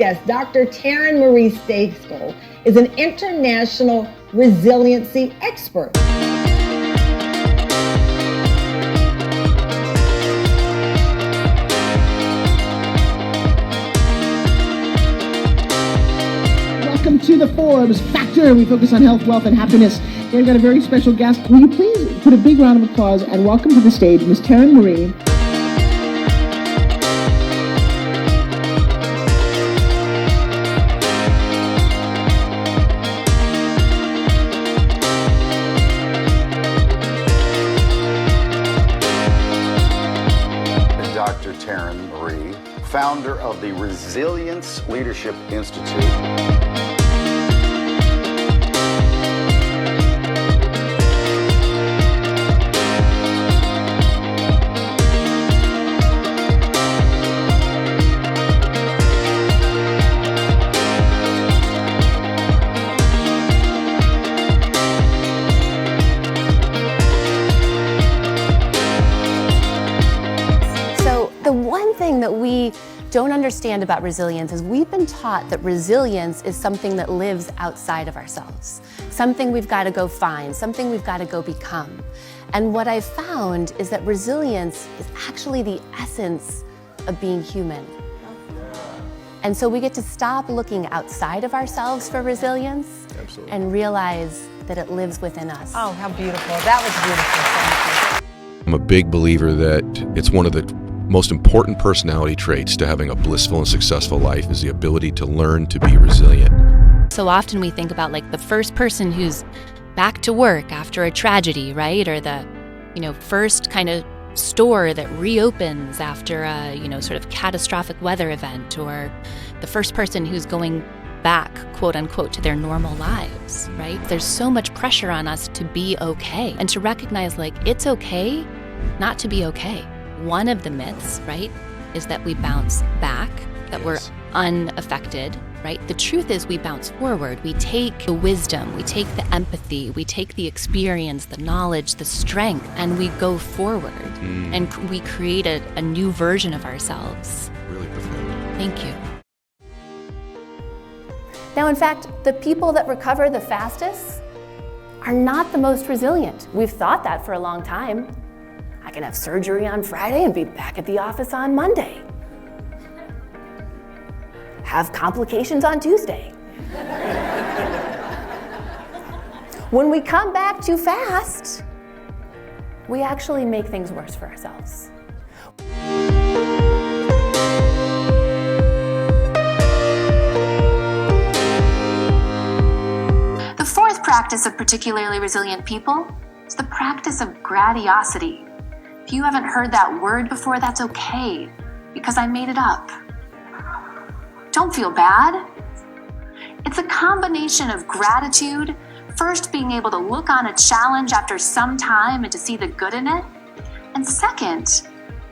guest, Dr. Taryn Marie Stejskal, is an international resiliency expert. Welcome to the Forbes Factor. We focus on health, wealth, and happiness. We've got a very special guest. Will you please put a big round of applause and welcome to the stage Ms. Taryn Marie. Dr. Taryn Marie, founder of the Resilience Leadership Institute. The one thing that we don't understand about resilience is we've been taught that resilience is something that lives outside of ourselves, something we've got to go find, something we've got to go become. And what I've found is that resilience is actually the essence of being human. And so we get to stop looking outside of ourselves for resilience. Absolutely. And realize that it lives within us. Oh, how beautiful. That was beautiful. Thank you. I'm a big believer that it's one of the most important personality traits to having a blissful and successful life is the ability to learn to be resilient. So often we think about like the first person who's back to work after a tragedy, right? Or the, first kind of store that reopens after a, sort of catastrophic weather event, or the first person who's going back, quote unquote, to their normal lives, right? There's so much pressure on us to be okay and to recognize like it's okay not to be okay. One of the myths, right, is that we bounce back, that we're unaffected, right? The truth is we bounce forward. We take the wisdom, we take the empathy, we take the experience, the knowledge, the strength, and we go forward and we create a new version of ourselves. Really profound. Thank you. Now, in fact, the people that recover the fastest are not the most resilient. We've thought that for a long time. I can have surgery on Friday and be back at the office on Monday. Have complications on Tuesday. When we come back too fast, we actually make things worse for ourselves. The fourth practice of particularly resilient people is the practice of gratiosity. If you haven't heard that word before, that's okay, because I made it up. Don't feel bad. It's a combination of gratitude, first being able to look on a challenge after some time and to see the good in it, and second,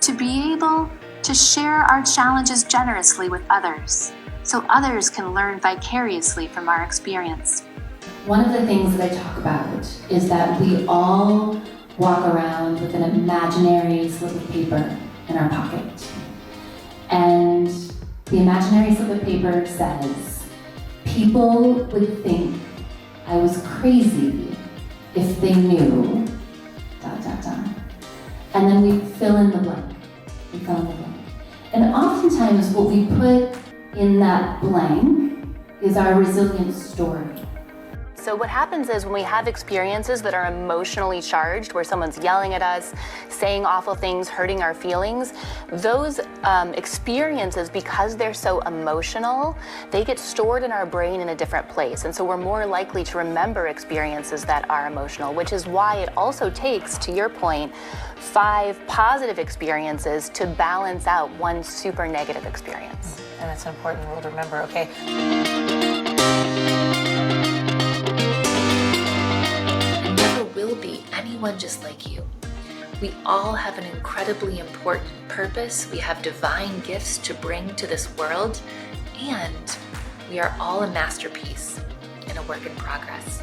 to be able to share our challenges generously with others, so others can learn vicariously from our experience. One of the things that I talk about is that we all walk around with an imaginary slip of paper in our pocket. And the imaginary slip of paper says, people would think I was crazy if they knew, ... And then we fill in the blank. We fill in the blank. And oftentimes what we put in that blank is our resilient story. So what happens is when we have experiences that are emotionally charged, where someone's yelling at us, saying awful things, hurting our feelings, those experiences, because they're so emotional, they get stored in our brain in a different place. And so we're more likely to remember experiences that are emotional, which is why it also takes, to your point, 5 positive experiences to balance out one super negative experience. And that's an important rule to remember, okay? Will be anyone just like you. We all have an incredibly important purpose. We have divine gifts to bring to this world, and we are all a masterpiece in a work in progress.